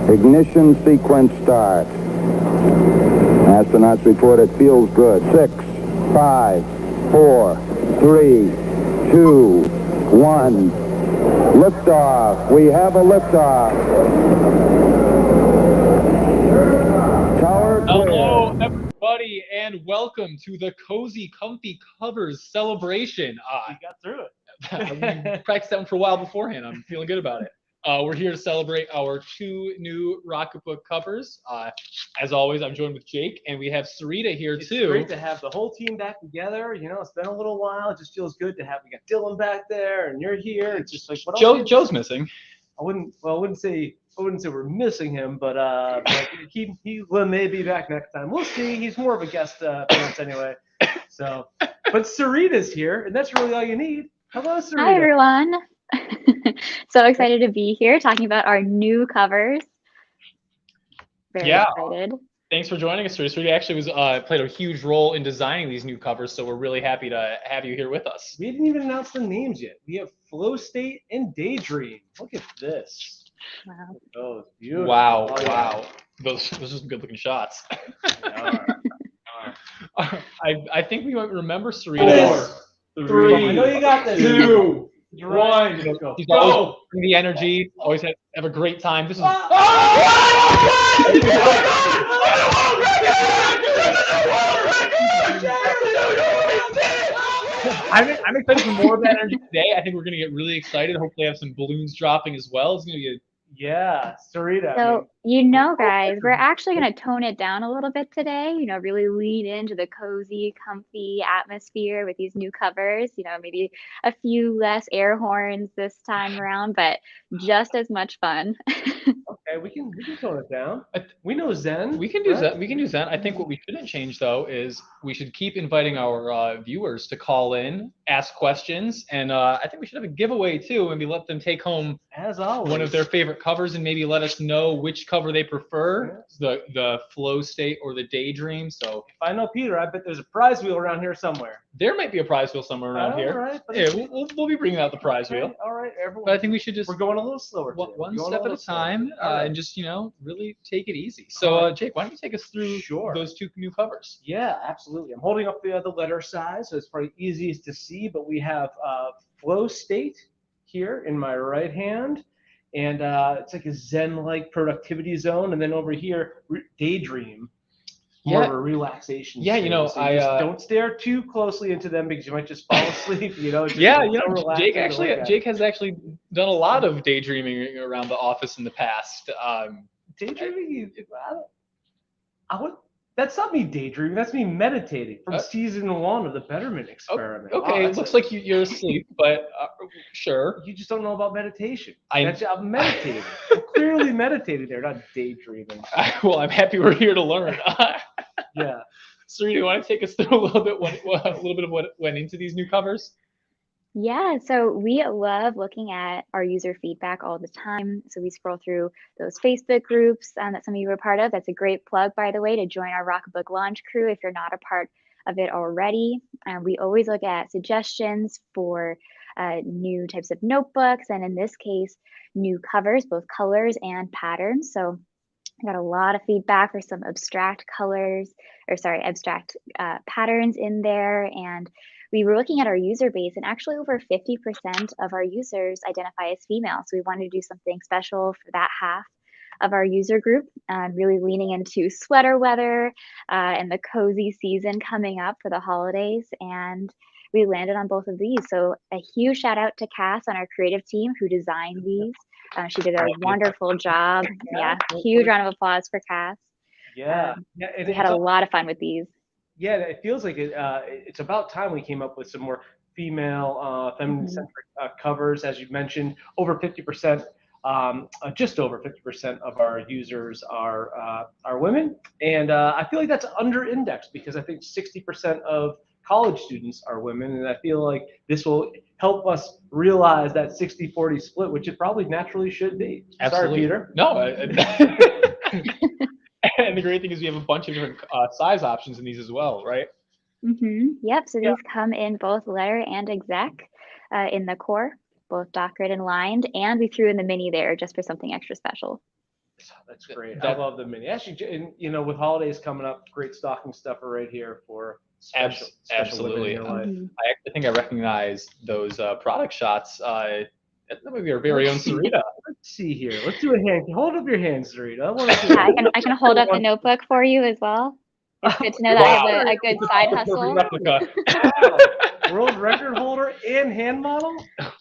Ignition sequence start. Astronauts report it feels good. 6, 5, 4, 3, 2, 1. Liftoff. We have a liftoff. Tower clear. Hello, everybody, and welcome to the Cozy Comfy Covers celebration. We got through it. We practiced that one for a while beforehand. I'm feeling good about it. We're here to celebrate our 2 new Rocketbook covers. As always, I'm joined with Jake, and we have Sarita here It's too. great to have the whole team back together. You know, it's been a little while. It just feels good to have. We got Dylan back there, and you're here. It's just like what else? Joe's missing. I wouldn't say we're missing him, but he will maybe back next time. We'll see. He's more of a guest appearance anyway. So, but Sarita's here, and that's really all you need. Hello, Sarita. Hi, everyone. So excited to be here talking about our new covers. Very excited. Thanks for joining us, Sarita. Sarita actually played a huge role in designing these new covers, so we're really happy to have you here with us. We didn't even announce the names yet. We have Flow State and Daydream. Look at this. Wow. Oh, it's beautiful. Wow, Oh, yeah. wow. Those are some good-looking shots. I think we might remember Sarita. 4, 3, I know you got this. 2, 1. Go. He's always bring the energy. Always have a great time. This is. I'm excited for more of that energy today. I think we're gonna get really excited. Hopefully, have some balloons dropping as well. It's gonna be Yeah, Sarita. So, guys, we're actually going to tone it down a little bit today, really lean into the cozy, comfy atmosphere with these new covers, maybe a few less air horns this time around, but just as much fun. Okay, we can tone it down. We know Zen. We can do right? that. We can do that. I think what we shouldn't change though is we should keep inviting our viewers to call in, ask questions, and I think we should have a giveaway too. Maybe let them take home As always. one of their favorite covers and maybe let us know which cover they prefer, the Flow State or the Daydream. So If I know Peter, I bet there's a prize wheel around here somewhere. there might be a prize wheel somewhere around here. All right. Yeah, we'll be bringing out the prize wheel. All right, everyone. But I think we should just We're going a little slower. today. one We're going step at a little slower. time All right. and just really take it easy. So Jake, why don't you take us through Sure. those 2 new covers? Yeah, absolutely. I'm holding up the letter size, so it's probably easiest to see, but we have Flow State here in my right hand, and it's like a Zen-like productivity zone, and then over here, Daydream, more of a relaxation Yeah, state. So you just don't stare too closely into them because you might just fall asleep, just so Jake relaxing Jake has actually done a lot of daydreaming around the office in the past. Daydreaming, that's not me daydreaming. That's me meditating from season 1 of the Betterment Experiment. Okay, Wow, it looks like you're asleep, but sure. You just don't know about meditation. I'm meditating. I'm clearly meditating there, not daydreaming. Well, I'm happy we're here to learn. Yeah. Sarita, you want to take us through a little bit of what went into these new covers? Yeah, so we love looking at our user feedback all the time. So we scroll through those Facebook groups that some of you are part of. That's a great plug, by the way, to join our Rocketbook launch crew if you're not a part of it already. We always look at suggestions for new types of notebooks, and in this case, new covers, both colors and patterns. So I got a lot of feedback for some abstract patterns in there, and we were looking at our user base, and actually over 50% of our users identify as female. So we wanted to do something special for that half of our user group, really leaning into sweater weather and the cozy season coming up for the holidays. And we landed on both of these. So a huge shout out to Cass on our creative team who designed these. She did a wonderful job. Yeah, huge round of applause for Cass. Yeah. We had a lot of fun with these. Yeah, it feels like it's about time we came up with some more feminine-centric covers. As you mentioned, over 50%, just over 50% of our users are women, and I feel like that's under-indexed because I think 60% of college students are women, and I feel like this will help us realize that 60-40 split, which it probably naturally should be. Absolutely. Sorry, Peter. No. And the great thing is we have a bunch of different size options in these as well, right? Yep. So these come in both letter and exec in the core, both dock grid and lined, and we threw in the mini there just for something extra special. That's great. That- I love the mini. Actually, and, you know, with holidays coming up, great stocking stuffer right here for special women in your life. Mhm. I actually think I recognize those product shots. That might be our very own Sarita. Let's see here. Let's do a hand. Hold up your hands, Sarita. I want to see. Yeah, I can hold up the notebook for you as well. It's good to know that I have a good side hustle. Replica. Wow. World record holder and hand model.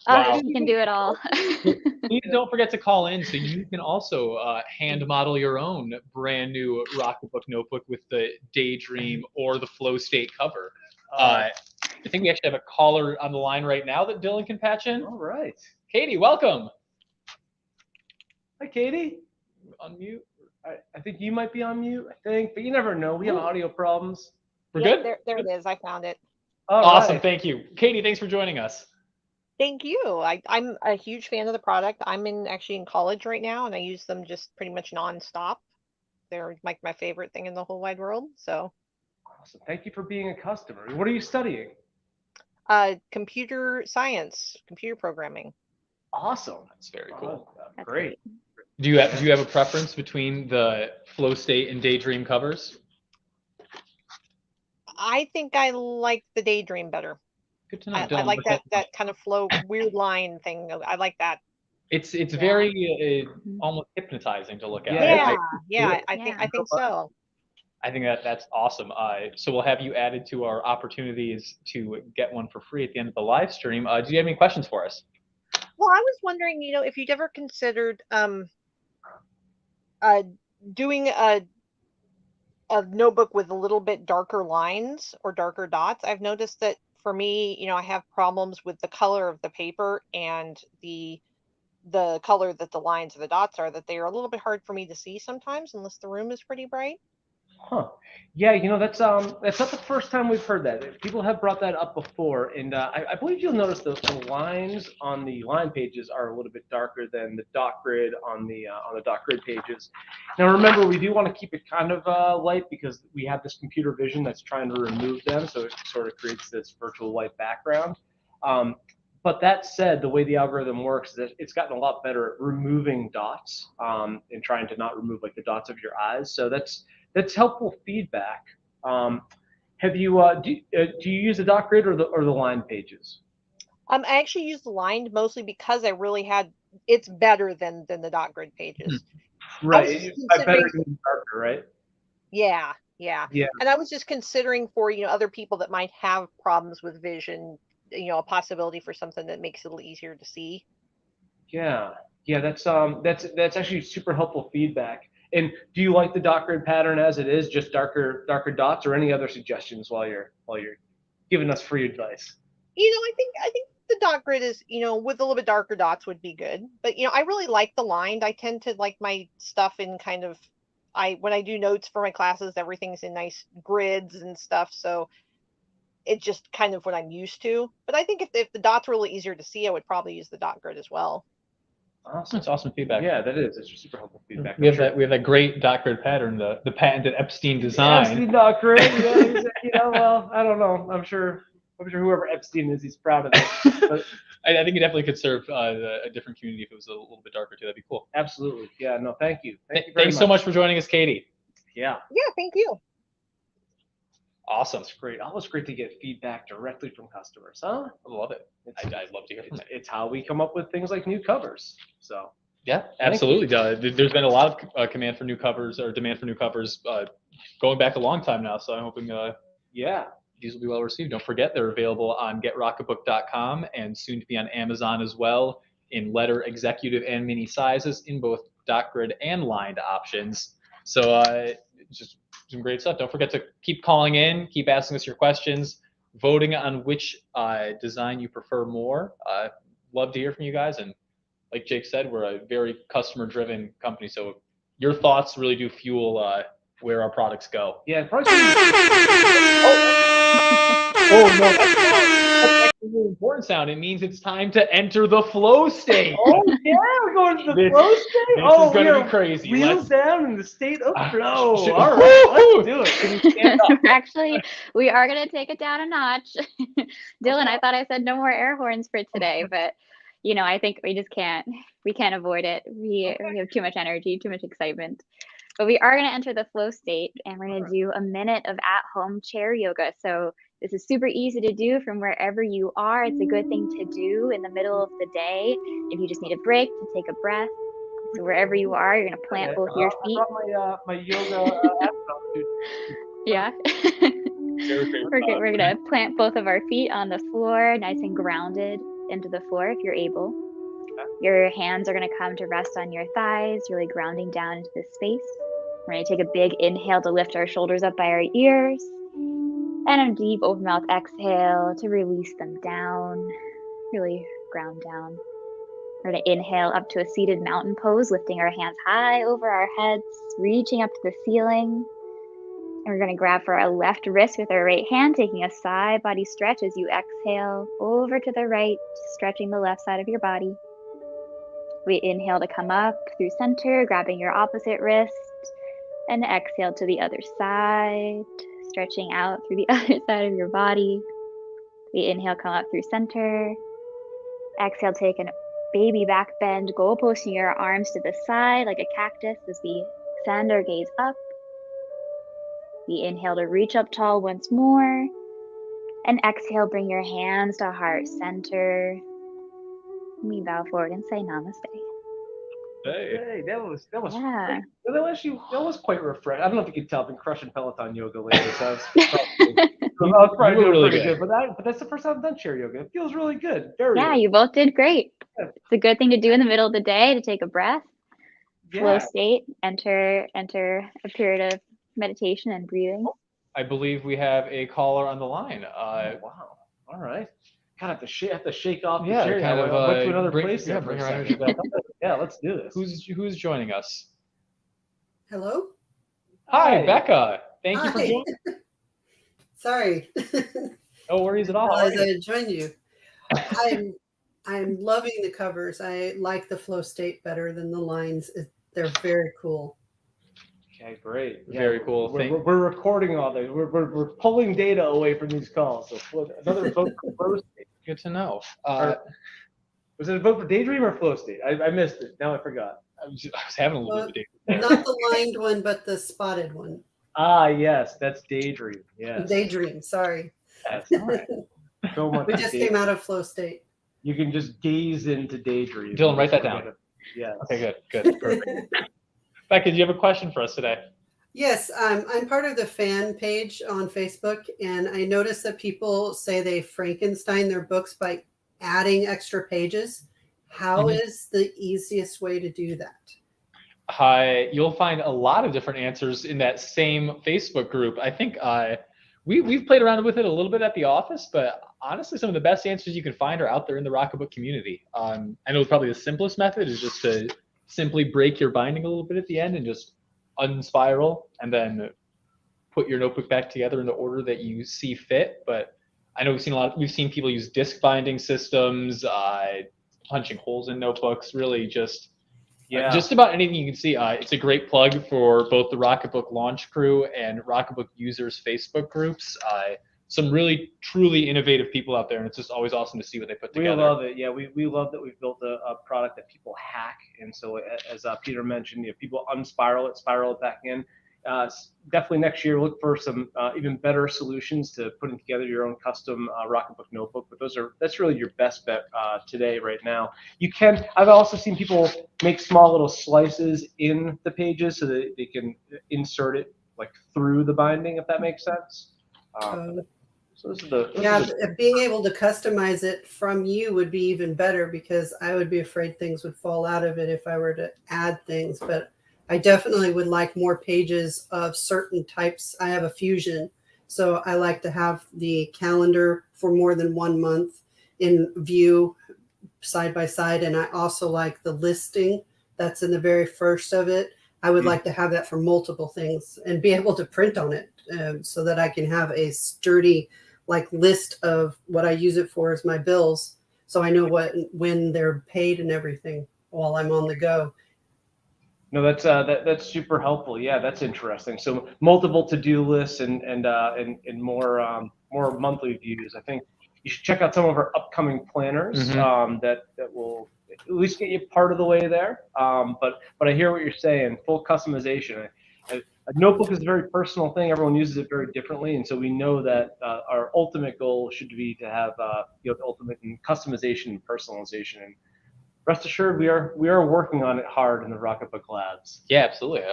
Wow. You can do it all. Please don't forget to call in so you can also hand model your own brand new Rocketbook notebook with the Daydream or the Flow State cover. I think we actually have a caller on the line right now that Dylan can patch in. All right. Katie, welcome. Hi, Katie. Unmute. I think you might be on mute, I think, but you never know. We have audio problems. We're Yeah, good? There it is. I found it. All Awesome. right. Thank you. Katie, thanks for joining us. Thank you. I'm a huge fan of the product. I'm actually in college right now, and I use them just pretty much nonstop. They're like my favorite thing in the whole wide world. So, Awesome. Thank you for being a customer. What are you studying? computer science, computer programming. Awesome. That's very cool. That's Great. Do you have a preference between the Flow State and Daydream covers? I think I like the Daydream better. Good to know. I Dylan, like what's that kind of flow, weird line thing. I like that. It's very almost hypnotizing to look at. Yeah. Yeah, I Yeah. think so. I think that's awesome. So we'll have you added to our opportunities to get one for free at the end of the live stream. Do you have any questions for us? Well, I was wondering, if you'd ever considered doing a notebook with a little bit darker lines or darker dots. I've noticed that for me, I have problems with the color of the paper and the color that the lines or the dots are, that they are a little bit hard for me to see sometimes unless the room is pretty bright. Huh. Yeah, that's not the first time we've heard that. People have brought that up before, and I believe you'll notice the lines on the line pages are a little bit darker than the dot grid on the dot grid pages. Now remember, we do want to keep it kind of light because we have this computer vision that's trying to remove them, so it sort of creates this virtual white background. But that said, the way the algorithm works is that it's gotten a lot better at removing dots and trying to not remove like the dots of your eyes. So that's helpful feedback. Have you do you use the dot grid or the line pages? I actually use the lined mostly because I really it's better than the dot grid pages. Right, I better use darker, right? Yeah. Yeah. And I was just considering for other people that might have problems with vision, a possibility for something that makes it a little easier to see. Yeah, that's actually super helpful feedback. And do you like the dot grid pattern as it is, just darker dots, or any other suggestions while you're giving us free advice? I think the dot grid is, with a little bit darker dots would be good. But I really like the lined. I tend to like my stuff in kind of when I do notes for my classes, everything's in nice grids and stuff. So it's just kind of what I'm used to. But I think if the dots were a little easier to see, I would probably use the dot grid as well. Awesome. That's awesome feedback. Yeah, that is. It's super helpful feedback. We have that great dot grid pattern, the patented Epstein design. Epstein dot grid. Yeah, well, I don't know. I'm sure whoever Epstein is, he's proud of it. But I think it definitely could serve a different community if it was a little bit darker too. That'd be cool. absolutely. Yeah. No. Thank you. Thank you very Thanks so much for joining us, Katie. Yeah. Yeah, thank you. Awesome. That's great. Always great to get feedback directly from customers, huh? I love it. I'd love to hear from it. It's how we come up with things like new covers. So Yeah, absolutely. There's been a lot of demand for new covers going back a long time now. So I'm hoping yeah. these will be well received. Don't forget, they're available on GetRocketbook.com and soon to be on Amazon as well in letter, executive, and mini sizes in both dot grid and lined options. So just some great stuff. Don't forget to keep calling in, keep asking us your questions, voting on which design you prefer more. Love to hear from you guys. And like Jake said, we're a very customer-driven company, so your thoughts really do fuel where our products go. Yeah. Probably Oh no, that's actually a really important sound. It means it's time to enter the flow state. Oh yeah, we're going to the This- flow state. This is going to be crazy. Wheels down in the state of flow. Shit. All right, let's do it. Can you stand up? Actually, we are going to take it down a notch. Dylan, I thought I said no more air horns for today, but I think we just can't avoid it. We have too much energy, too much excitement. But we are going to enter the flow state, and we're going to do a minute of at-home chair yoga. So this is super easy to do from wherever you are. It's a good thing to do in the middle of the day if you just need a break to take a breath. So wherever you are, you're going to plant both your feet. I brought my yoga dude. Yeah. We're going to plant both of our feet on the floor, nice and grounded into the floor if you're able. Your hands are going to come to rest on your thighs, really grounding down into this space. We're going to take a big inhale to lift our shoulders up by our ears, and a deep open mouth exhale to release them down, really ground down. We're going to inhale up to a seated mountain pose, lifting our hands high over our heads, reaching up to the ceiling. And we're going to grab for our left wrist with our right hand, taking a side body stretch as you exhale over to the right, stretching the left side of your body. We inhale to come up through center, grabbing your opposite wrist, and exhale to the other side, stretching out through the other side of your body. We inhale, come up through center. Exhale, take a baby back bend, goal posting your arms to the side like a cactus as we send our gaze up. We inhale to reach up tall once more. And exhale, bring your hands to heart center. We bow forward and say namaste. Hey. That was Yeah. that was quite refreshing. I don't know if you could tell, I've been crushing Peloton yoga lately, so I was probably doing really pretty good. good. But that's the first time I've done chair yoga. It feels really good. Yeah, you both did great. It's a good thing to do in the middle of the day to take a breath, flow state, enter a period of meditation and breathing. I believe we have a caller on the line. Wow. All right. Kind of have to shake off the Yeah, chair. kind I of, went to another bring- place. yeah, there for bring a our second. energy back up. Yeah, let's do this. Who's joining us? Hello? Hi, Hi. Becca. Thank you for Hi. joining. Sorry. No worries at all. How are Realized I you? had joined you. I'm loving the covers. I like the flow state better than the lines. They're very cool. Okay, great. Very cool. We're recording all this. We're pulling data away from these calls. So another vote for flow state. Good to know. Was it a vote for daydream or flow state? I missed it. Now I forgot. I was having a little bit of Not the lined one, but the spotted one. Ah, yes, that's daydream. Yes. Daydream, sorry. Yes. All right. So much. We just came out of flow state. You can just gaze into daydream. Dylan, write that down. Yeah. Okay, good. Perfect. Becca, do you have a question for us today? Yes, I'm part of the fan page on Facebook, and I noticed that people say they Frankenstein their books by adding extra pages. How is the easiest way to do that? You'll find a lot of different answers in that same Facebook group. I think we've played around with it a little bit at the office, but honestly, some of the best answers you can find are out there in the Rocketbook community. I know probably the simplest method is just to simply break your binding a little bit at the end and just unspiral, and then put your notebook back together in the order that you see fit. But I know we've seen people use disc binding systems, punching holes in notebooks, really just about anything you can see. It's a great plug for both the Rocketbook launch crew and Rocketbook users Facebook groups. Some really truly innovative people out there, and it's just always awesome to see what they put together. We love it. Yeah, we love that we've built a product that people hack, and so as Peter mentioned, people unspiral it, spiral it back in. Definitely next year, look for some even better solutions to putting together your own custom Rocketbook notebook. But that's really your best bet today, right now. I've also seen people make small little slices in the pages so that they can insert it like through the binding, if that makes sense. So this is being able to customize it from you would be even better, because I would be afraid things would fall out of it if I were to add things. But I definitely would like more pages of certain types. I have a fusion, so I like to have the calendar for more than 1 month in view side by side. And I also like the listing that's in the very first of it. I would like to have that for multiple things and be able to print on it so that I can have a sturdy list of what I use it for as my bills. So I know when they're paid and everything while I'm on the go. No, that's super helpful. Yeah, that's interesting. So multiple to-do lists and more monthly views. I think you should check out some of our upcoming planners that will at least get you part of the way there. But I hear what you're saying. Full customization. A notebook is a very personal thing. Everyone uses it very differently, and so we know that our ultimate goal should be to have the ultimate in customization and personalization. And rest assured, we are working on it hard in the Rocketbook Labs. Yeah, absolutely.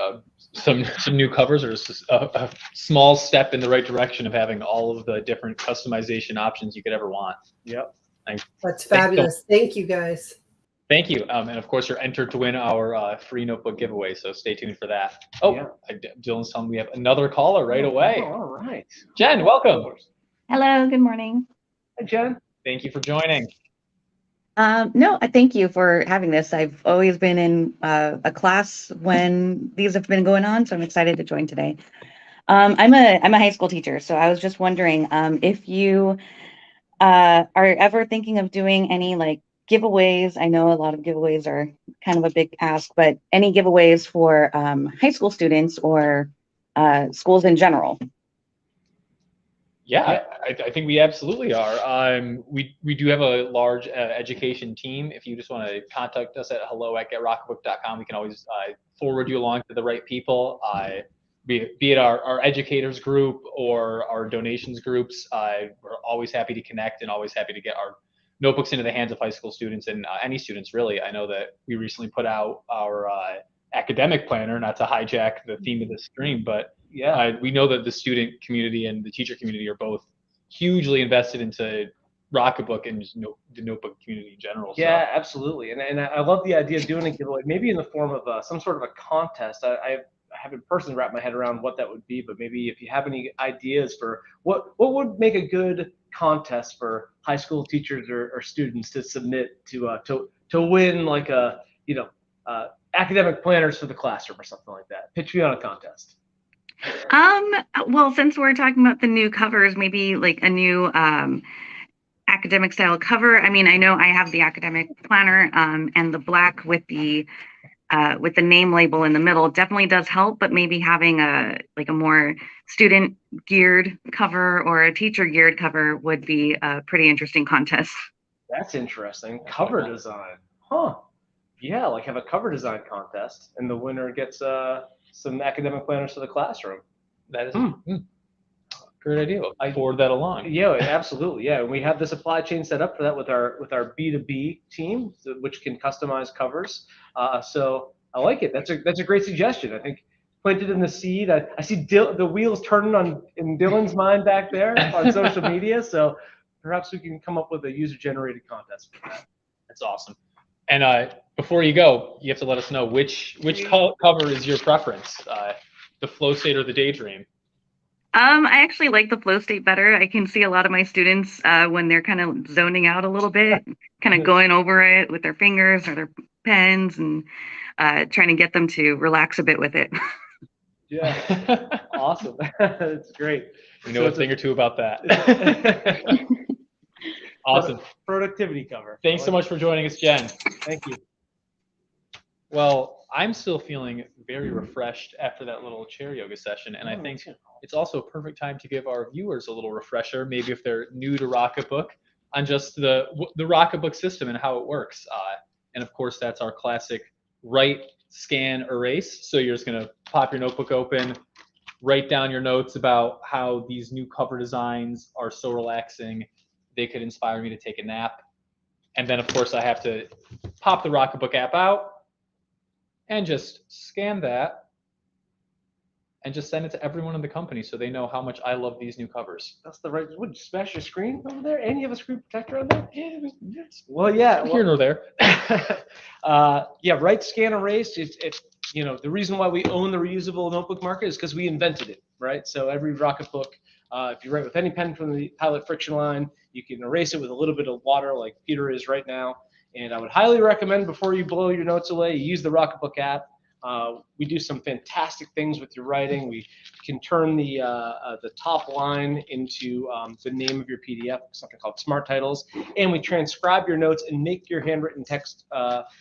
Some new covers are just a small step in the right direction of having all of the different customization options you could ever want. Yep. That's fabulous. Thank you, guys. Thank you. And of course, you're entered to win our free notebook giveaway, so stay tuned for that. Oh, yeah. Dylan's telling me we have another caller right away. Oh, all right. Jen, welcome. Hello, good morning. Hi, Jen. Thank you for joining. No, thank you for having this. I've always been in a class when these have been going on, so I'm excited to join today. I'm a high school teacher, so I was just wondering if you are ever thinking of doing any like giveaways. I know a lot of giveaways are kind of a big ask, but any giveaways for high school students or schools in general? Yeah, I think we absolutely are. We do have a large education team. If you just want to contact us at hello@getrocketbook.com, we can always forward you along to the right people. Be it our educators group or our donations groups. We're always happy to connect and always happy to get our notebooks into the hands of high school students and any students, really. I know that we recently put out our academic planner, not to hijack the theme of this stream, but yeah, we know that the student community and the teacher community are both hugely invested into Rocketbook and just the notebook community in general. Yeah, so. Absolutely. And I love the idea of doing a giveaway, maybe in the form of some sort of a contest. I haven't personally wrapped my head around what that would be, but maybe if you have any ideas for what would make a good contest for high school teachers or students to submit to win, like academic planners for the classroom or something like that. Pitch me on a contest. Well, since we're talking about the new covers, maybe like a new academic style cover. I mean, I know I have the academic planner and the black with the name label in the middle definitely does help, but maybe having a more student geared cover or a teacher geared cover would be a pretty interesting contest. That's interesting. Cover design. Huh. Yeah, like have a cover design contest and the winner gets some academic planners for the classroom. That is a great idea. I forward that along. Yeah, absolutely. Yeah, and we have the supply chain set up for that with our B2B team, which can customize covers. So I like it. That's a great suggestion. I think planted in the seed. I see the wheels turning in Dylan's mind back there on social media. So perhaps we can come up with a user-generated contest for that. That's awesome. And before you go, you have to let us know which cover is your preference, the flow state or the daydream. I actually like the flow state better. I can see a lot of my students when they're kind of zoning out a little bit, kind of going over it with their fingers or their pens and trying to get them to relax a bit with it. Yeah, awesome. That's great. We know a thing or two about that. Awesome. Productivity cover. Thanks so much for joining us, Jen. Thank you. Well, I'm still feeling very refreshed after that little chair yoga session, and I think it's also a perfect time to give our viewers a little refresher, maybe if they're new to Rocketbook, on just the Rocketbook system and how it works. And of course, that's our classic write, scan, erase. So you're just going to pop your notebook open, write down your notes about how these new cover designs are so relaxing. They could inspire me to take a nap. And then, of course, I have to pop the Rocketbook app out and just scan that and just send it to everyone in the company so they know how much I love these new covers. That's the right. Would you smash your screen over there? And you have a screen protector on there? Yeah. Well, yeah. Here nor there. Yeah, write, scan, erase. It's the reason why we own the reusable notebook market is because we invented it, right? So every Rocketbook, if you write with any pen from the Pilot friction line, you can erase it with a little bit of water like Peter is right now. And I would highly recommend before you blow your notes away, you use the Rocketbook app. We do some fantastic things with your writing. We can turn the top line into the name of your PDF, something called Smart Titles, and we transcribe your notes and make your handwritten text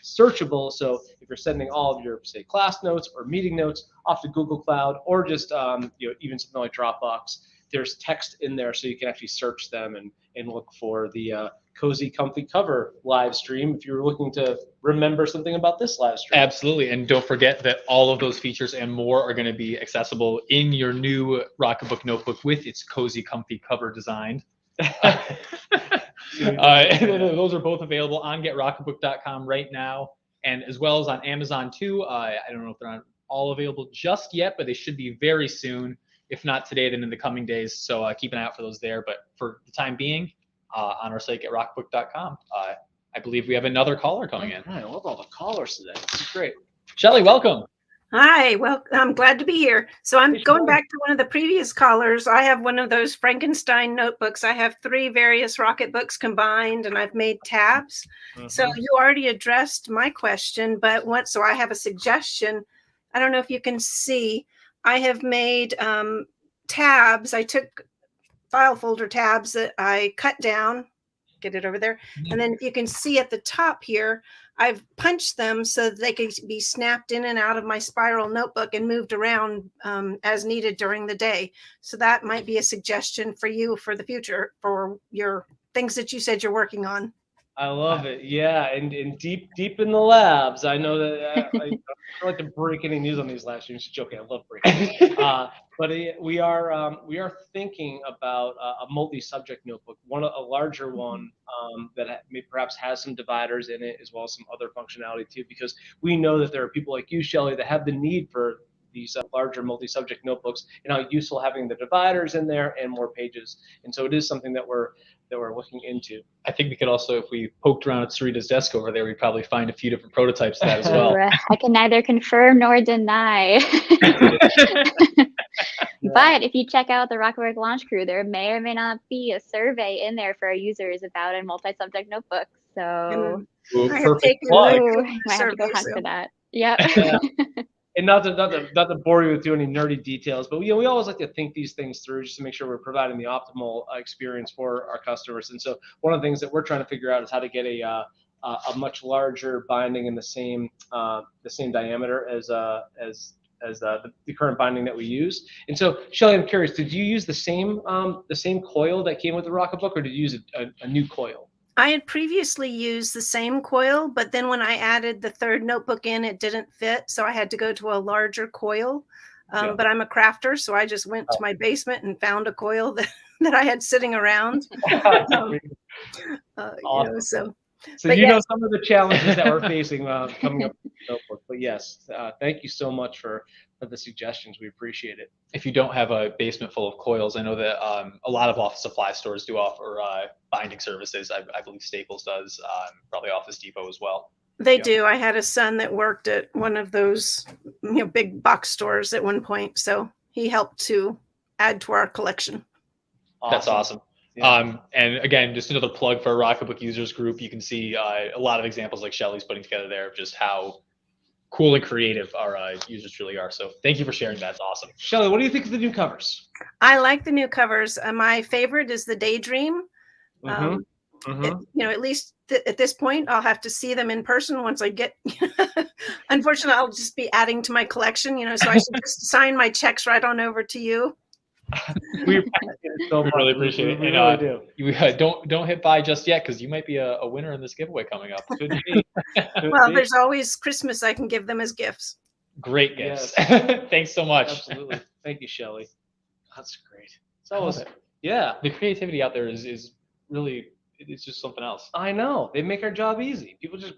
searchable. So if you're sending all of your, say, class notes or meeting notes off to Google Cloud, or just even something like Dropbox, there's text in there, so you can actually search them and look for the Cozy Comfy Cover live stream if you're looking to remember something about this live stream. Absolutely. And don't forget that all of those features and more are going to be accessible in your new Rocketbook notebook with its Cozy Comfy cover design. Those are both available on GetRocketbook.com right now, and as well as on Amazon too. I don't know if they're not all available just yet, but they should be very soon. If not today, then in the coming days. So keep an eye out for those there. But for the time being, on our site, GetRocketbook.com, I believe we have another caller coming in. I love all the callers today. This is great. Shelley, welcome. Hi, well, I'm glad to be here. So I'm going back to one of the previous callers. I have one of those Frankenstein notebooks. I have 3 various Rocketbooks combined, and I've made tabs. So you already addressed my question, but so I have a suggestion. I don't know if you can see. I have made tabs. I took file folder tabs that I cut down. Get it over there. And then if you can see at the top here, I've punched them so that they can be snapped in and out of my spiral notebook and moved around as needed during the day. So that might be a suggestion for you for the future for your things that you said you're working on. I love it. Yeah, and deep in the labs. I know that I don't like to break any news on these live streams. Joking, I love breaking. But we are thinking about a multi-subject notebook, a larger one that perhaps has some dividers in it as well as some other functionality too, because we know that there are people like you, Shelley, that have the need for these larger multi-subject notebooks, and how useful having the dividers in there and more pages. And so it is something that we're looking into. I think we could also, if we poked around at Sarita's desk over there, we'd probably find a few different prototypes of that as well. I can neither confirm nor deny. But if you check out the Rocketbook Launch Crew, there may or may not be a survey in there for our users about a multi-subject notebook. So I have taken might have to go hunt for that. Yep. Yeah. And not to bore you with too many nerdy details, but we always like to think these things through just to make sure we're providing the optimal experience for our customers. And so one of the things that we're trying to figure out is how to get a much larger binding in the same diameter as the current binding that we use. And so, Shelley, I'm curious, did you use the same coil that came with the Rocketbook, or did you use a new coil? I had previously used the same coil, but then when I added the 3rd notebook in, it didn't fit. So I had to go to a larger coil. But I'm a crafter, so I just went to my basement and found a coil that I had sitting around. Awesome. So you know some of the challenges that we're facing coming up with the notebook. But yes, thank you so much for the suggestions. We appreciate it. If you don't have a basement full of coils, I know that a lot of office supply stores do offer binding services. I believe Staples does, probably Office Depot as well. They do. I had a son that worked at one of those big box stores at one point, so he helped to add to our collection. Awesome. That's awesome. Yeah. And again, just another plug for our Rocketbook users group. You can see a lot of examples like Shelley's putting together there of just how cool and creative our users truly are. So thank you for sharing that. It's awesome. Shelley, what do you think of the new covers? I like the new covers. My favorite is the Daydream. At least at this point, I'll have to see them in person once I get. Unfortunately, I'll just be adding to my collection. So I should just sign my checks right on over to you. We really appreciate it. We really do. You don't hit buy just yet, because you might be a winner in this giveaway coming up. Could be. Well, there's always Christmas I can give them as gifts. Great gifts. Yes. Thanks so much. Absolutely. Thank you, Shelley. That's great. It's always, yeah. The creativity out there is really, it's just something else. I know. They make our job easy. People just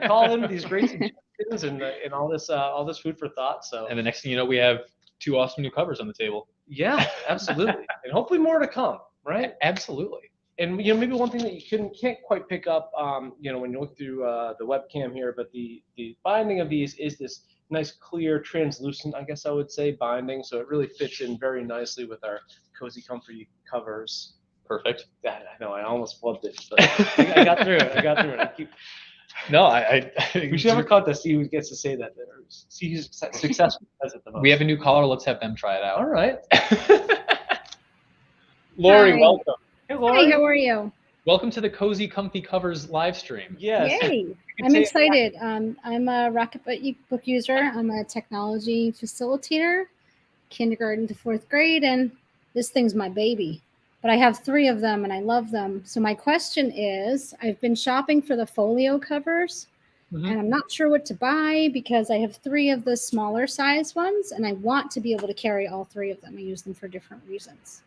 call in these great suggestions and all this food for thought. So. And the next thing you know, we have 2 awesome new covers on the table. Yeah, absolutely. And hopefully more to come, right? Absolutely. And maybe one thing that you can't quite pick up, when you look through the webcam here, but the binding of these is this nice, clear, translucent, I guess I would say, binding. So it really fits in very nicely with our Cozy Comfy covers. Perfect. I know, I almost flubbed it, but I got through it. We should have a contest. See who gets to say that. See who's successful as it the most. We have a new caller. Let's have them try it out. All right. Lori, Hi. welcome. Hey, Lori. Hi, how are you? Welcome to the Cozy Comfy Covers live stream. Yes. Yay! I'm excited. I'm a Rocketbook user. I'm a technology facilitator, kindergarten to 4th grade, and this thing's my baby. But I have 3 of them and I love them. So my question is, I've been shopping for the folio covers and I'm not sure what to buy because I have 3 of the smaller size ones and I want to be able to carry all 3 of them. I use them for different reasons.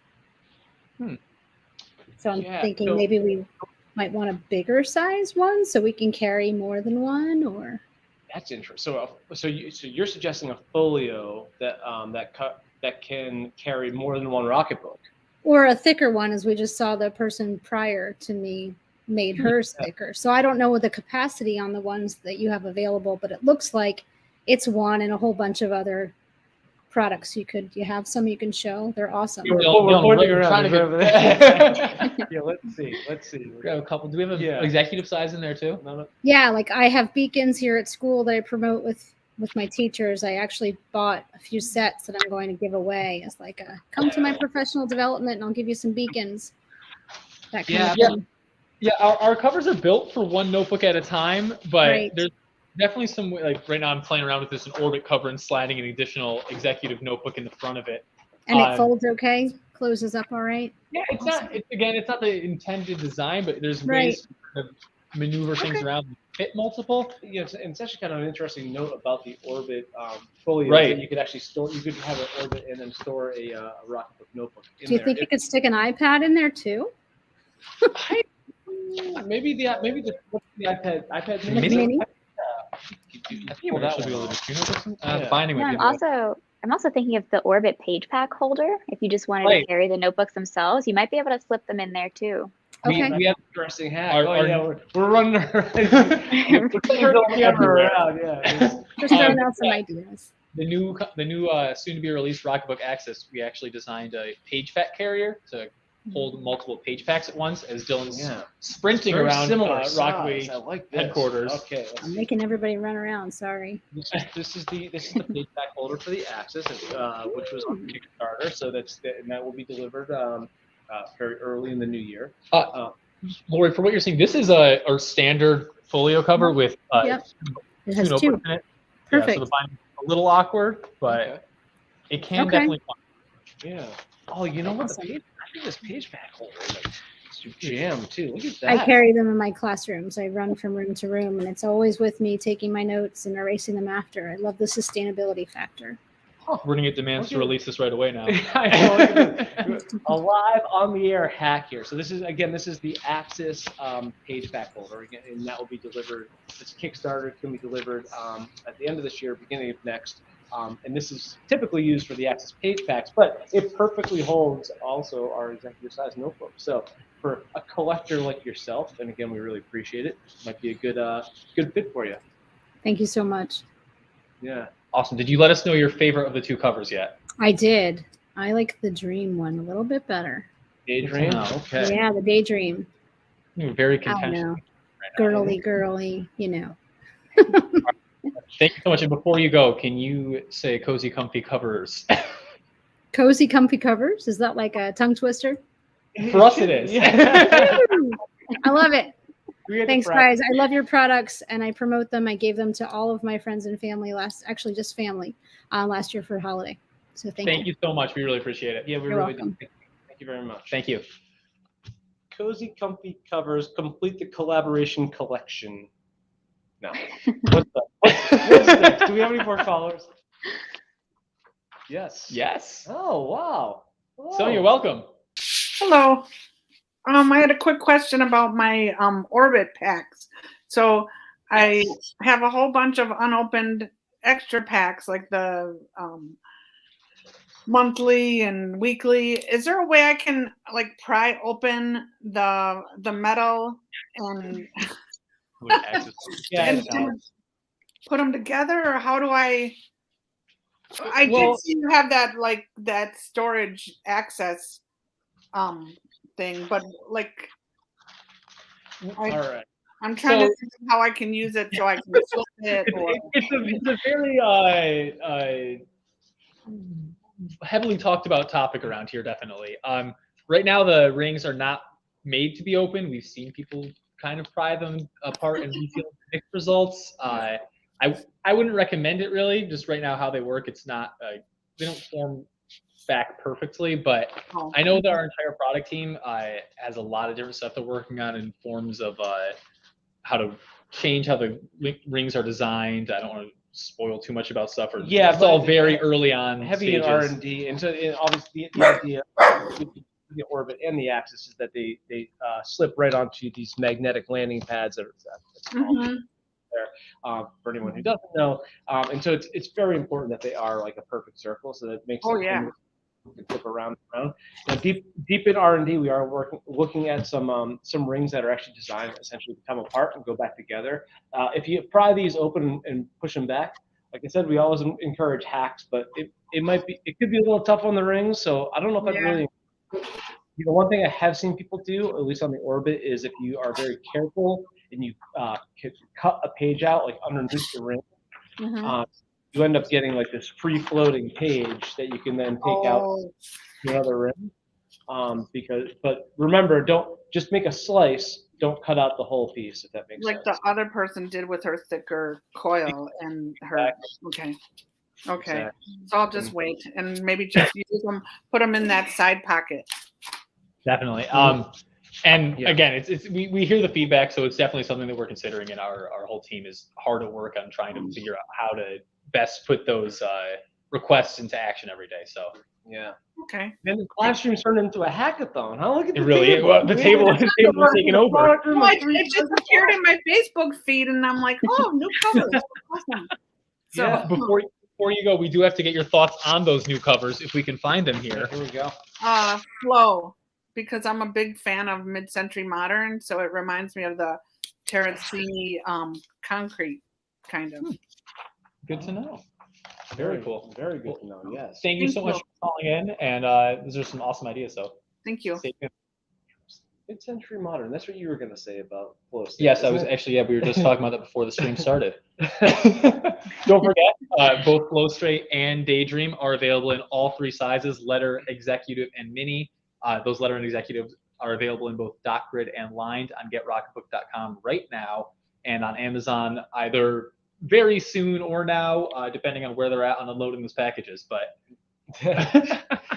So I'm thinking maybe we might want a bigger size one so we can carry more than one, or. That's interesting. So you're suggesting a folio that that can carry more than one Rocketbook. Or a thicker one, as we just saw the person prior to me made hers thicker. So I don't know what the capacity on the ones that you have available, but it looks like it's one and a whole bunch of other products. You have some you can show. They're awesome. We're pointing around. Yeah, let's see. We have a couple. Do we have an executive size in there too? Yeah, like I have beacons here at school that I promote with my teachers. I actually bought a few sets that I'm going to give away as like a come to my professional development and I'll give you some beacons. That kind of thing. Yeah, our covers are built for one notebook at a time, but there's definitely some, like right now I'm playing around with this, an orbit cover and sliding an additional executive notebook in the front of it. And it folds okay? Closes up all right? Yeah, it's not the intended design, but there's ways to maneuver things around and fit multiple. Yeah, and it's actually kind of an interesting note about the orbit folio. Right. You could actually store, you could have an orbit and then store a Rocketbook notebook in there. Do you think you could stick an iPad in there too? Maybe the iPad mini. I'm also thinking of the Orbit page pack holder. If you just wanted to carry the notebooks themselves, you might be able to slip them in there too. Okay. We have an interesting hack. We're running around. Just throwing out some ideas. The new soon-to-be released Rocketbook Access, we actually designed a page pack carrier to hold multiple page packs at once as Dylan's sprinting around Rockaway headquarters. Okay, I'm making everybody run around. Sorry. This is the page pack holder for the Access, which was on Kickstarter. So and that will be delivered very early in the new year. Lori, for what you're seeing, this is our standard folio cover with it has 2 in it. Perfect. So the binding's a little awkward, but it can definitely. Yeah. Oh, you know what? I think this page pack holder is jam too. Look at that. I carry them in my classrooms. I run from room to room, and it's always with me, taking my notes and erasing them after. I love the sustainability factor. We're gonna get demands to release this right away now. A live on the air hack here. So this is the Axis page pack holder, and that will be delivered. This Kickstarter can be delivered at the end of this year, beginning of next. And this is typically used for the Access page packs, but it perfectly holds also our executive size notebook. So for a collector like yourself, and again, we really appreciate it, might be a good fit for you. Thank you so much. Yeah. Awesome. Did you let us know your favorite of the 2 covers yet? I did. I like the Dream one a little bit better. Daydream? Okay. Yeah, the Daydream. Very contentious. Girly, you know. Thank you so much. And before you go, can you say cozy, comfy covers? Cozy, comfy covers? Is that like a tongue twister? For us, it is. I love it. Thanks, guys. I love your products, and I promote them. I gave them to all of my friends and family last year for holiday. So thank you so much. We really appreciate it. Yeah, we really do. Thank you very much. Thank you. Cozy, comfy covers complete the collaboration collection. No. What's next? Do we have any more callers? Yes. Yes. Oh, wow. Sonia, welcome. Hello. I had a quick question about my Orbit packs. So I have a whole bunch of unopened extra packs, like the monthly and weekly. Is there a way I can like pry open the metal and put them together, or how do I did see you have that storage access thing, but like all right. I'm trying to think how I can use it so I can flip it. It's a very heavily talked about topic around here, definitely. Right now, the rings are not made to be open. We've seen people kind of pry them apart and we feel mixed results. I wouldn't recommend it really. Just right now, how they work, it's not they don't form back perfectly, but Oh. I know that our entire product team has a lot of different stuff they're working on in forms of how to change how the rings are designed. I don't want to spoil too much about stuff. Yeah, it's all very early on heavy in stages. R&D, and so obviously the idea with the orbit and the axis is that they slip right onto these magnetic landing pads that are Mhm. there, for anyone who doesn't know, and so it's very important that they are like a perfect circle, so that it makes Oh, the yeah. thing flip around and around. Now, deep in R&D, we are looking at some rings that are actually designed essentially to come apart and go back together. If you pry these open and push them back, like I said, we always encourage hacks, but it could be a little tough on the rings. So I don't know if I'd Yeah. really. One thing I have seen people do, at least on the orbit, is if you are very careful and you cut a page out like underneath the ring, you end up getting like this free-floating page that you can then take out Oh, to another ring. But remember, don't just make a slice. Don't cut out the whole piece, if that makes like sense. the other person did with her thicker coil and her. Okay. Okay. Exactly. So I'll just wait and maybe just use them, put them in that side pocket. Definitely. And again, it's we hear the feedback, so it's definitely something that we're considering, and our whole team is hard at work on trying to figure out how to best put those requests into action every day. So Yeah. Okay. Then the live stream's turned into a hackathon, huh? Look at it really is. table. The table is taking over. Well, it just appeared in my Facebook feed, and I'm like, oh, new covers. Awesome. So, Yeah. Before you go, we do have to get your thoughts on those new covers if we can find them here. Here we go. flow, because I'm a big fan of mid-century modern, so it reminds me of the Terrazzini concrete kind of. Good to know. Very cool. Very good to know. Yes. Thank you so much for calling in, and these are some awesome ideas. So Thank you. stay tuned. Mid-century modern. That's what you were going to say about flow state. Yes, I was actually. Yeah, we were just talking about that before the stream started. Don't forget, both Flow Straight and Daydream are available in all three sizes: letter, executive, and mini. Those letter and executive are available in both dot grid and lined on GetRocketBook.com right now, and on Amazon either very soon or now, depending on where they're at on unloading those packages. But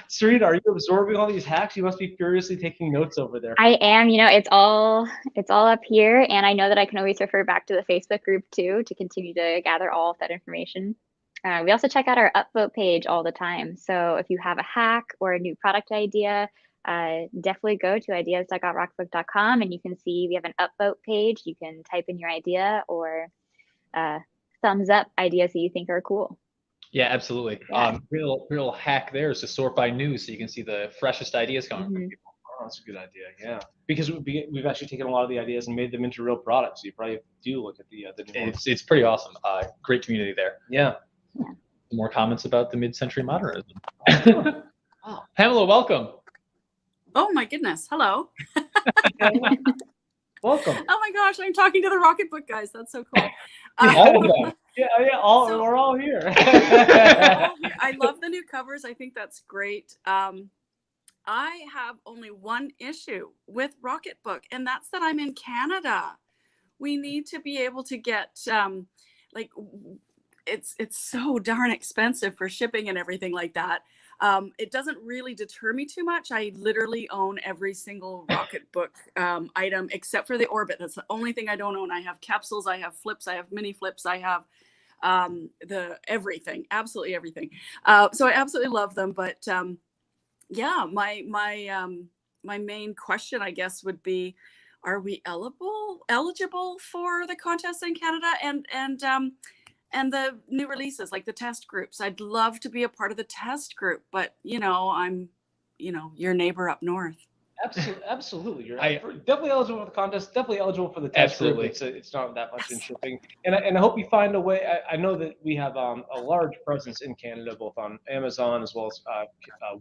Sarita, are you absorbing all these hacks? You must be furiously taking notes over there. I am. It's all up here, and I know that I can always refer back to the Facebook group too to continue to gather all of that information. We also check out our upvote page all the time. So if you have a hack or a new product idea, definitely go to ideas.rockbook.com, and you can see we have an upvote page. You can type in your idea or thumbs up ideas that you think are cool. yeah, absolutely. Yeah. Real hack there is to sort by news, so you can see the freshest ideas coming from people. Oh, that's a good idea. Yeah, because we've actually taken a lot of the ideas and made them into real products. So you probably do look at the new ones. It's pretty awesome. Great community there. Yeah. More comments about the mid-century modernism. Pamela, welcome. Oh my goodness. Hello. Welcome. Oh my gosh, I'm talking to the Rocketbook guys. That's so cool. All of them. Yeah, we're all here. I love the new covers. I think that's great. I have only one issue with Rocketbook, and that's that I'm in Canada. We need to be able to get it's so darn expensive for shipping and everything like that. It doesn't really deter me too much. I literally own every single Rocketbook item except for the Orbit. That's the only thing I don't own. I have capsules, I have flips, I have mini flips, I have the everything, absolutely everything. So I absolutely love them. But yeah, my main question, I guess, would be, are we eligible for the contest in Canada and the new releases, like the test groups? I'd love to be a part of the test group, but I'm your neighbor up north. Absolutely. You're definitely eligible for the contest, definitely eligible for the test group. It's not that much in shipping. And I hope you find a way. I know that we have a large presence in Canada, both on Amazon as well as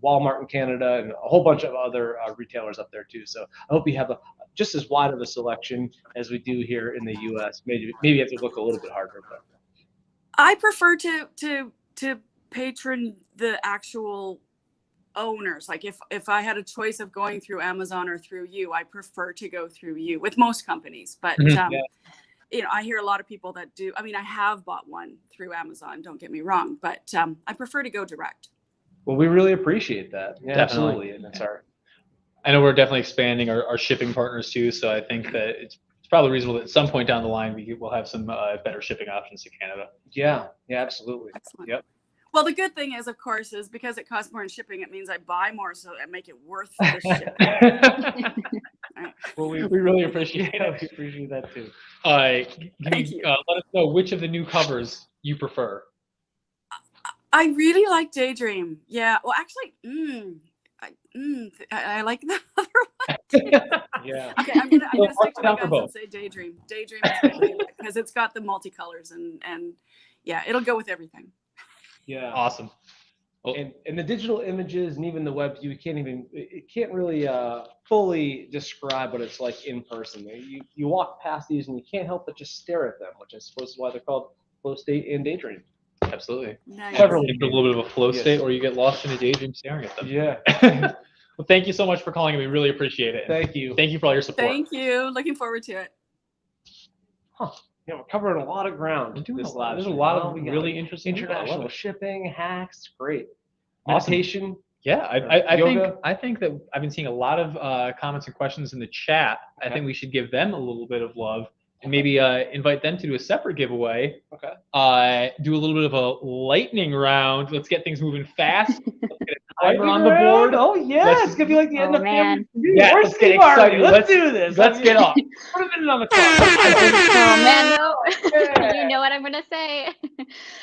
Walmart in Canada and a whole bunch of other retailers up there too. So I hope you have just as wide of a selection as we do here in the US. Maybe you have to look a little bit harder, but I prefer to patron the actual owners. Like if I had a choice of going through Amazon or through you, I prefer to go through you with most companies. But I hear a lot of people that do. I mean, I have bought one through Amazon, don't get me wrong, but I prefer to go direct. Well, we really appreciate that. Yeah, Definitely. absolutely. And it's our I know we're definitely expanding our shipping partners too, so I think that it's probably reasonable that at some point down the line we'll have some better shipping options to Canada. yeah, absolutely. Excellent. Yep. Well, the good thing is, of course, is because it costs more in shipping, it means I buy more, so I make it worth the shipping. Well, we really appreciate yeah, it. we appreciate that too. Thank you. Let us know which of the new covers you prefer. I really like Daydream. Yeah. Well, actually, I like the other one. Yeah. Okay, I'm gonna stick to my down for guns both. and say Daydream. Daydream is my favorite because it's got the multicolors and yeah, it'll go with everything. Yeah. Awesome. Well, And the digital images and even the web view, it can't really fully describe what it's like in person. You walk past these and you can't help but just stare at them, which I suppose is why they're called Flow State and Daydream. absolutely. Nice. Cleverly For a little bit of a flow Yes. state, or you get lost in a daydream staring at them. Yeah. Well, thank you so much for calling, and we really appreciate it. Thank you. Thank you for all your support. Thank you. Looking forward to it. Yeah, we're covering a lot of ground. We're doing this a lot. live There's a stream. lot of Well, we got really interesting info. I love international it. shipping hacks. Great. Awesome. Meditation. Yeah, I Yoga. think that I've been seeing a lot of comments and questions in the chat. I Okay. think we should give them a little bit of love and maybe invite them to do a separate giveaway. Okay. Do a little bit of a lightning round. Let's get things moving fast. Let's get a timer Lightning on the round? board. Oh yeah, Let's- it's gonna be like the end Oh, of man. Family Yeah, Where's let's get Steve Harvey? excited. Let's do this. Let's get up. Put a minute on the clock. Oh man, no. Yeah. You know what I'm gonna say.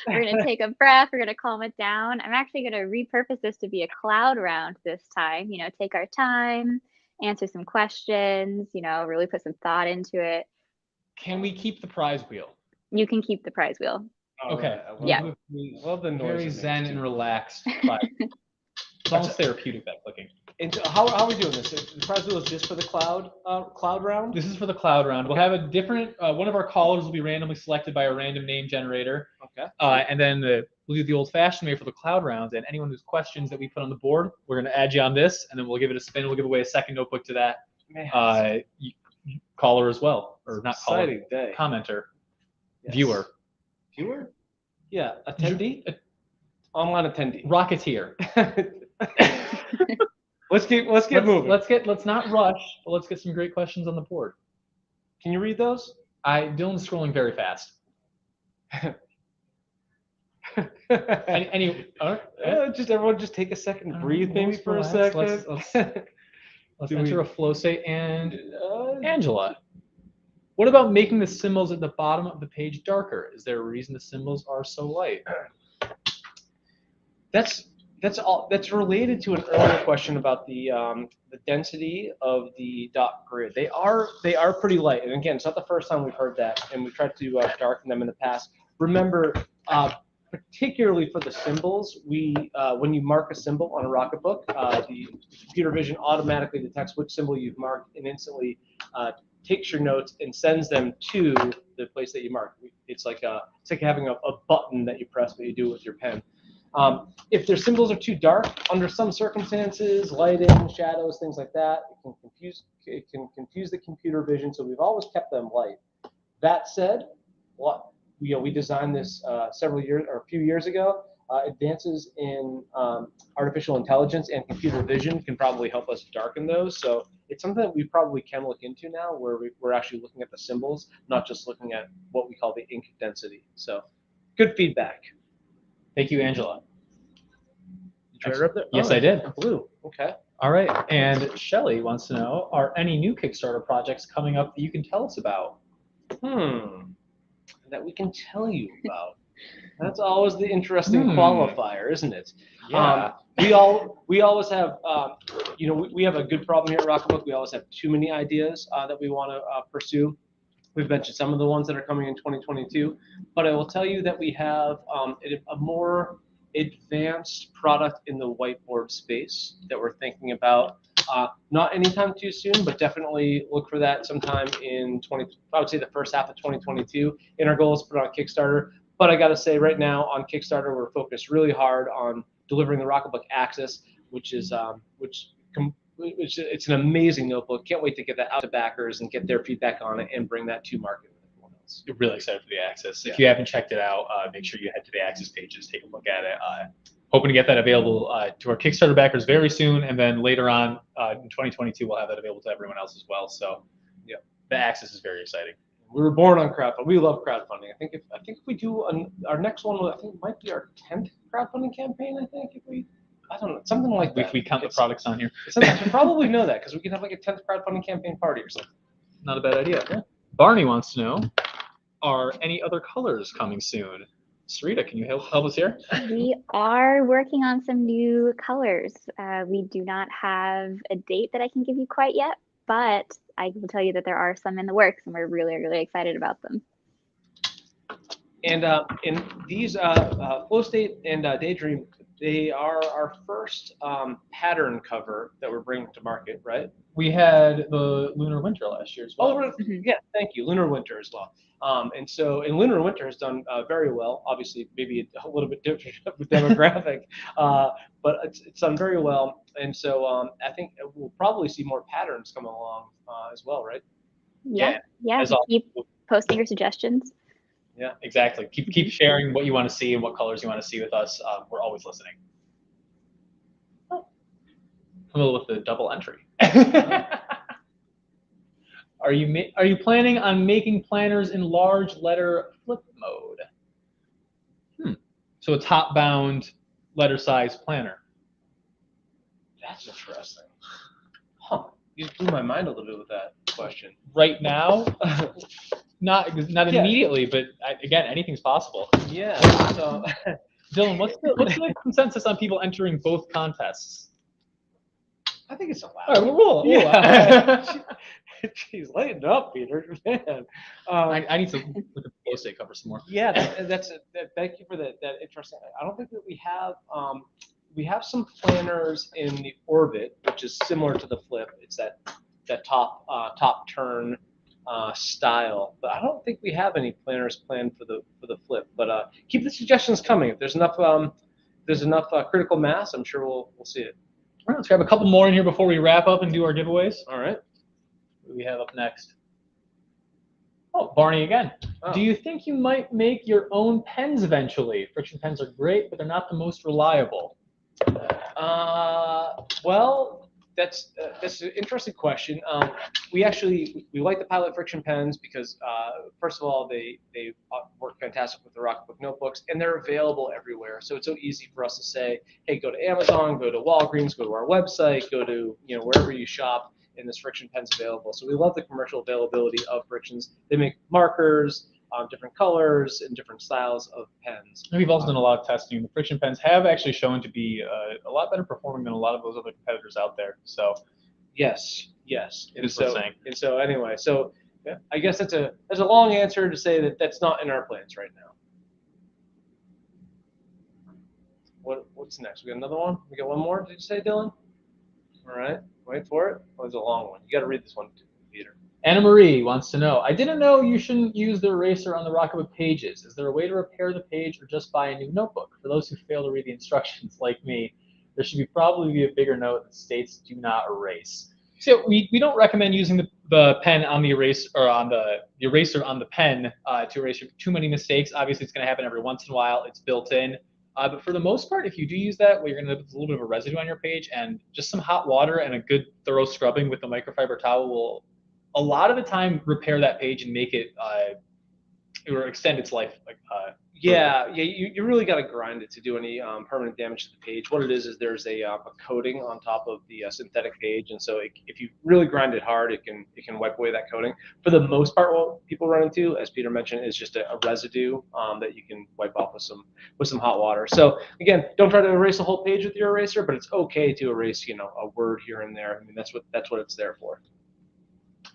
We're gonna take a breath. We're gonna calm it down. I'm actually gonna repurpose this to be a cloud round this time. You know, take our time, answer some questions. You know, really put some thought into it. Can we keep the prize wheel? You can keep the prize wheel. Okay. I love Yeah. the- love the noise. Very it makes, zen too. and relaxed. Prize. It's almost therapeutic, that clicking. And how are we doing this? The prize wheel is just for the cloud round. This is for the cloud round. We'll have a different, one of our callers will be randomly selected by a random name generator. Okay. And then we'll do the old fashioned way for the cloud rounds. And anyone whose questions that we put on the board, we're going to add you on this, and then we'll give it a spin. We'll give away a second notebook to that Man, caller as well. Or not caller, exciting day. commenter, Yes. viewer, Viewer? Yeah, attendee. Online attendee. rocketeer. Let's get moving. Let's not rush, but let's get some great questions on the board. Can you read those? Dylan's scrolling very fast. Just everyone, just take a second, breathe maybe Let's for a relax. second. Let's Do enter we- a flow state. And Angela, what about making the symbols at the bottom of the page darker? Is there a reason the symbols are so light? That's related to an earlier question about the density of the dot grid. They are pretty light, and again, it's not the first time we've heard that, and we've tried to darken them in the past. Remember, particularly for the symbols, when you mark a symbol on a Rocketbook, the computer vision automatically detects which symbol you've marked and instantly takes your notes and sends them to the place that you marked. It's like having a button that you press, but you do it with your pen. If their symbols are too dark, under some circumstances, lighting, shadows, things like that, it can confuse the computer vision. So we've always kept them light. That said, we designed this a few years ago. Advances in artificial intelligence and computer vision can probably help us darken those. So it's something that we probably can look into now, where we're actually looking at the symbols, not just looking at what we call the ink density. So good feedback. Thank you, Angela. Did you write it up there? Yes, I did. Blue. Okay. All right. And Shelly wants to know, are any new Kickstarter projects coming up that you can tell us about? That we can tell you about. That's always the interesting qualifier, isn't it? Yeah. We always have, we have a good problem here at Rocketbook. We always have too many ideas that we want to pursue. We've mentioned some of the ones that are coming in 2022, but I will tell you that we have a more advanced product in the whiteboard space that we're thinking about. Not anytime too soon, but definitely look for that sometime in I would say the first half of 2022. And our goal is to put it on Kickstarter. But I got to say, right now on Kickstarter, we're focused really hard on delivering the Rocketbook Access, which is it's an amazing notebook. Can't wait to get that out to backers and get their feedback on it and bring that to market with everyone else. You're really excited for the Access. Yeah. If you haven't checked it out, make sure you head to the Access pages, take a look at it. hoping to get that available to our Kickstarter backers very soon, and then later on in 2022 we'll have that available to everyone else as well. So yeah, the access is very exciting. We were born on crowdfunding. We love crowdfunding. I think if we do our next one, I think it might be our 10th crowdfunding campaign. I think if we, I don't know, something like that. If we count the products on here, I should probably know that because we can have like a 10th crowdfunding campaign party or something. Not a bad idea. Yeah. Barney wants to know, are any other colors coming soon? Sarita, can you help us here? We are working on some new colors. We do not have a date that I can give you quite yet, but I will tell you that there are some in the works, and we're really, really excited about them. And in these Flow State and Daydream, they are our first pattern cover that we're bringing to market, right? We had the Lunar Winter last year as well. Oh, yeah, thank you. Lunar Winter as well. And Lunar Winter has done very well. Obviously, maybe a little bit different demographic, but it's done very well. And so I think we'll probably see more patterns coming along as well, right? Yeah. Keep posting your suggestions. Yeah, exactly. Keep sharing what you want to see and what colors you want to see with us. We're always listening. Come with the double entry. Are you planning on making planners in large letter flip mode? So a top-bound letter size planner. That's interesting. Huh. You blew my mind a little bit with that question. Right now, not immediately, but again, anything's possible. Yeah. So, Dylan, what's the consensus on people entering both contests? I think it's allowed. All right, well, yeah. Jeez, lighten up, Peter. Man. I need to look at the Flow State cover some more. Yeah, thank you for that interesting. I don't think that we have some planners in the Orbit, which is similar to the Flip. It's that top turn style, but I don't think we have any planners planned for the Flip. But keep the suggestions coming. If there's enough critical mass, I'm sure we'll see it. All right, let's grab a couple more in here before we wrap up and do our giveaways. All right. What do we have up next? Oh, Barney again. Oh. Do you think you might make your own pens eventually? Friction pens are great, but they're not the most reliable. Well, that's an interesting question. We like the Pilot Friction pens because first of all, they work fantastic with the Rocketbook notebooks, and they're available everywhere. So it's so easy for us to say, hey, go to Amazon, go to Walgreens, go to our website, go to wherever you shop, and this Friction pen's available. So we love the commercial availability of Frictions. They make markers, different colors and different styles of pens. And we've also done a lot of testing. The Friction pens have actually shown to be a lot better performing than a lot of those other competitors out there. So yes, it is worth saying. And so anyway, yeah, I guess that's a long answer to say that that's not in our plans right now. What's next? We got another one? We got one more, did you say, Dylan? All right, wait for it. Oh, it's a long one. You got to read this one too, Peter. Anna Marie wants to know, I didn't know you shouldn't use the eraser on the Rocketbook pages. Is there a way to repair the page or just buy a new notebook? For those who fail to read the instructions like me, there should probably be a bigger note that states do not erase. So we don't recommend using the pen on the eraser or on the eraser on the pen to erase too many mistakes. Obviously, it's going to happen every once in a while. It's built in. But for the most part, if you do use that, well, you're going to end up with a little bit of a residue on your page, and just some hot water and a good thorough scrubbing with the microfiber towel will a lot of the time repair that page and make it or extend its life. You really got to grind it to do any permanent damage to the page. What it is there's a coating on top of the synthetic page, and so if you really grind it hard, it can wipe away that coating. For the most part, what people run into, as Peter mentioned, is just a residue that you can wipe off with some hot water. So again, don't try to erase the whole page with your eraser, but it's okay to erase a word here and there. I mean, that's what it's there for.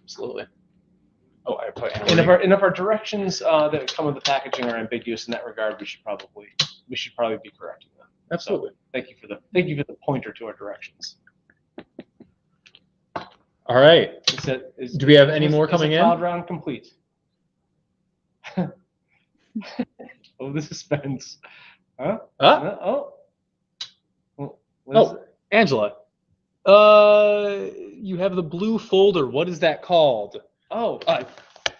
Absolutely. Oh, I put. And if our directions that come with the packaging are ambiguous in that regard, we should probably be correcting them. Absolutely. So thank you for the pointer to our directions. All right. Do we have any more coming in? Cloud round complete. Oh, the suspense. Huh? Angela. You have the blue folder. What is that called? Oh,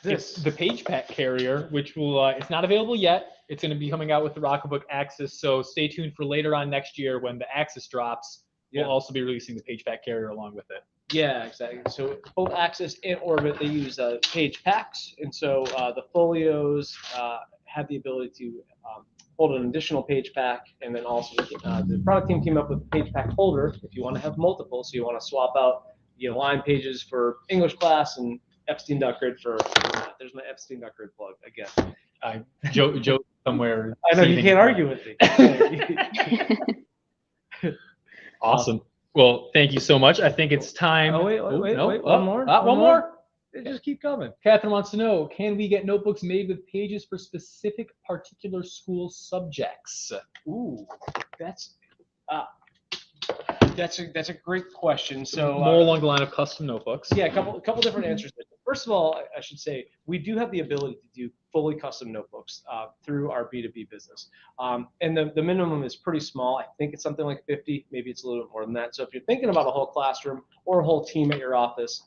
it's the page pack carrier, which will it's not available yet. It's going to be coming out with the Rocketbook Axis, so stay tuned for later on next year when the Axis drops. We'll also be releasing the page pack carrier along with it. Yeah, exactly. So both Axis and Orbit, they use page packs, and so the folios have the ability to hold an additional page pack, and then also the product team came up with a page pack holder if you want to have multiple. So you want to swap out line pages for English class and Epstein.grid for. There's my Epstein.grid plug again. Joe somewhere. I know you can't argue with me. Awesome. Well, thank you so much. I think it's time. Oh, wait, one more. One more. They just keep coming. Catherine wants to know, can we get notebooks made with pages for specific particular school subjects? Ooh, that's a great question. So more along the line of custom notebooks. Yeah, a couple different answers. First of all, I should say we do have the ability to do fully custom notebooks through our B2B business. And the minimum is pretty small. I think it's something like 50, maybe it's a little bit more than that. So if you're thinking about a whole classroom or a whole team at your office,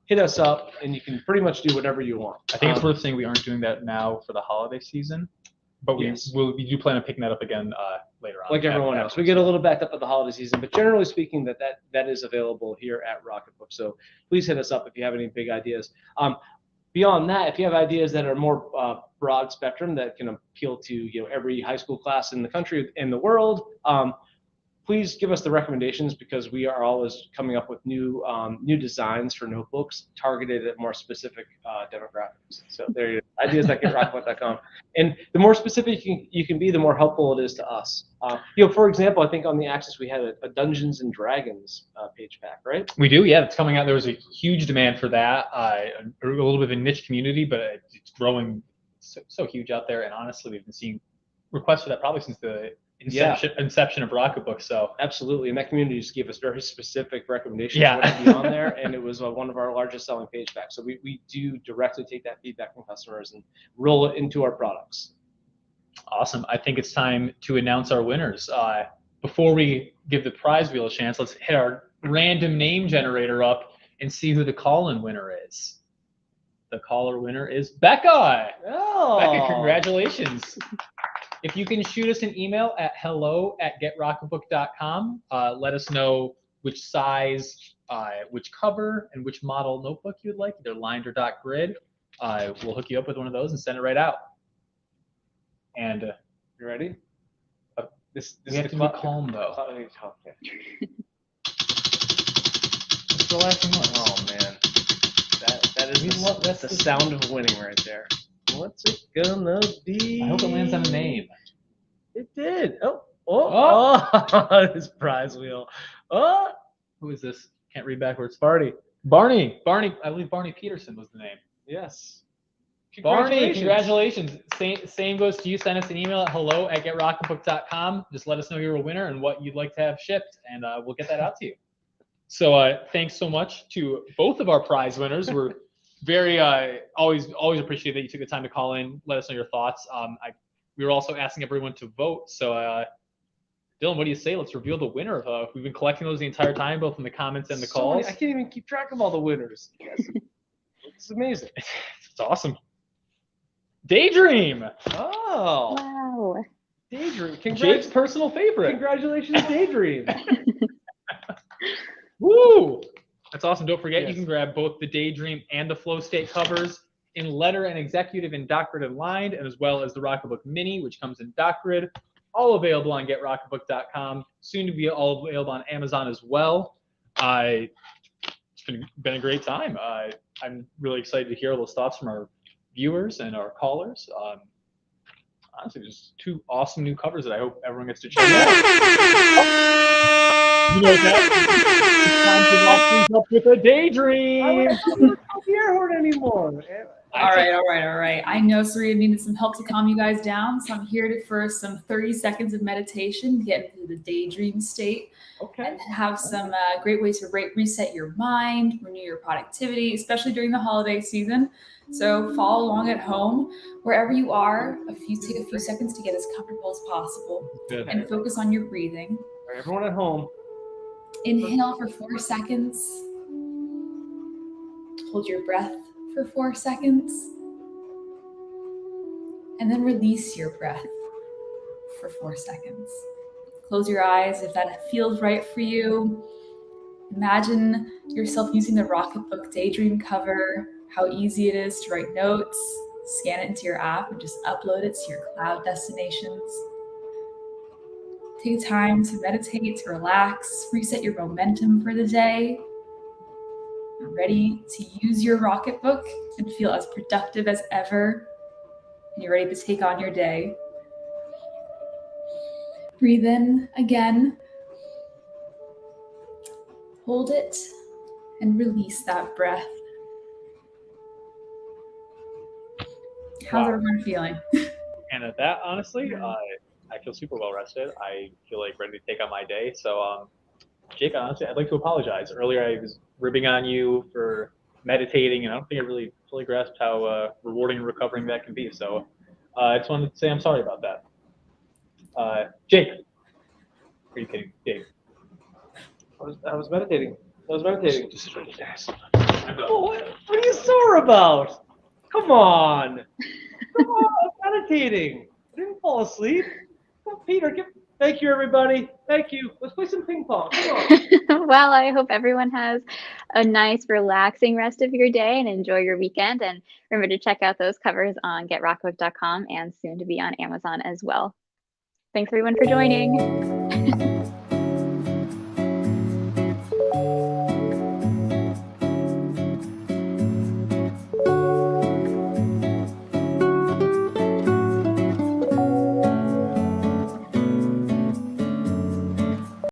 hit us up and you can pretty much do whatever you want. I think it's worth saying we aren't doing that now for the holiday season, but we do plan on picking that up again later on. Like everyone else. We get a little backed up at the holiday season, but generally speaking, that is available here at Rocketbook. So please hit us up if you have any big ideas. Beyond that, if you have ideas that are more broad spectrum that can appeal to every high school class in the country and the world, please give us the recommendations, because we are always coming up with new designs for notebooks targeted at more specific demographics. So there you go. Ideas at GetRocketbook.com. And the more specific you can be, the more helpful it is to us. For example, I think on the Axis we had a Dungeons and Dragons page pack, right? We do, yeah. It's coming out. There was a huge demand for that. A little bit of a niche community, but it's growing so huge out there. And honestly, we've been seeing requests for that probably since the inception of Rocketbook. So absolutely, and that community just gave us very specific recommendations of what to be on there, and it was one of our largest selling page packs. So we do directly take that feedback from customers and roll it into our products. Awesome. I think it's time to announce our winners. Before we give the prize wheel a chance, let's hit our random name generator up and see who the call-in winner is. The caller winner is Becca. Oh, Becca, congratulations. If you can shoot us an email at hello@getrocketbook.com, let us know which size, which cover, and which model notebook you would like, either lined or dot grid. We'll hook you up with one of those and send it right out. And you ready? This we have to be calm though. Just relaxing one. Oh man, that's the sound of winning right there. What's it gonna be? I hope it lands on a name. It did. Oh! This prize wheel. Oh! Who is this? Can't read backwards. Barney. I believe Barney Peterson was the name. Yes. Barney, congratulations. Same goes to you. Send us an email at hello@getrocketbook.com. Just let us know you're a winner and what you'd like to have shipped, and we'll get that out to you. So thanks so much to both of our prize winners. We're very always appreciate that you took the time to call in, let us know your thoughts. We were also asking everyone to vote. So Dylan, what do you say? Let's reveal the winner. We've been collecting those the entire time, both in the comments and the calls. I can't even keep track of all the winners. Yes. It's amazing. It's awesome. Daydream. Oh. Wow. Daydream. Jake's personal favorite. Congratulations, Daydream. Woo! That's awesome. Don't forget, you can grab both the Daydream and the Flow State covers in letter and executive in dot grid and lined, and as well as the Rocketbook Mini, which comes in dot grid. All available on GetRocketbook.com. Soon to be all available on Amazon as well. It's been a great time. I'm really excited to hear all those thoughts from our viewers and our callers. Honestly, just two awesome new covers that I hope everyone gets to check out. You know that? It's time to lock things up with a Daydream. I don't hear her anymore. All right. I know Sarita needed some help to calm you guys down, so I'm here for some 30 seconds of meditation to get into the daydream state. Okay. And have some great ways to reset your mind, renew your productivity, especially during the holiday season. So follow along at home, wherever you are. Take a few seconds to get as comfortable as possible. Good. And focus on your breathing. All right, everyone at home. Inhale for 4 seconds. Hold your breath for 4 seconds. and then release your breath for 4 seconds. Close your eyes if that feels right for you. Imagine yourself using the Rocketbook Daydream cover, how easy it is to write notes, scan it into your app, and just upload it to your cloud destinations. Take time to meditate, to relax, reset your momentum for the day. You're ready to use your Rocketbook and feel as productive as ever. And you're ready to take on your day. Breathe in again. Hold it and release that breath. How's everyone feeling? And at that, honestly, I feel super well rested. I feel like ready to take on my day. So, Jake, honestly, I'd like to apologize. Earlier, I was ribbing on you for meditating, and I don't think I really fully grasped how rewarding and recovering that can be. So, I just wanted to say I'm sorry about that. Jake, are you kidding? Jake. I was meditating. Just sit right there. Oh, what are you sore about? Come on. I was meditating. I didn't fall asleep. Oh, Peter, thank you, everybody. Thank you. Let's play some ping pong. Come on. Well, I hope everyone has a nice, relaxing rest of your day and enjoy your weekend. And remember to check out those covers on GetRocketbook.com and soon to be on Amazon as well. Thanks, everyone, for joining.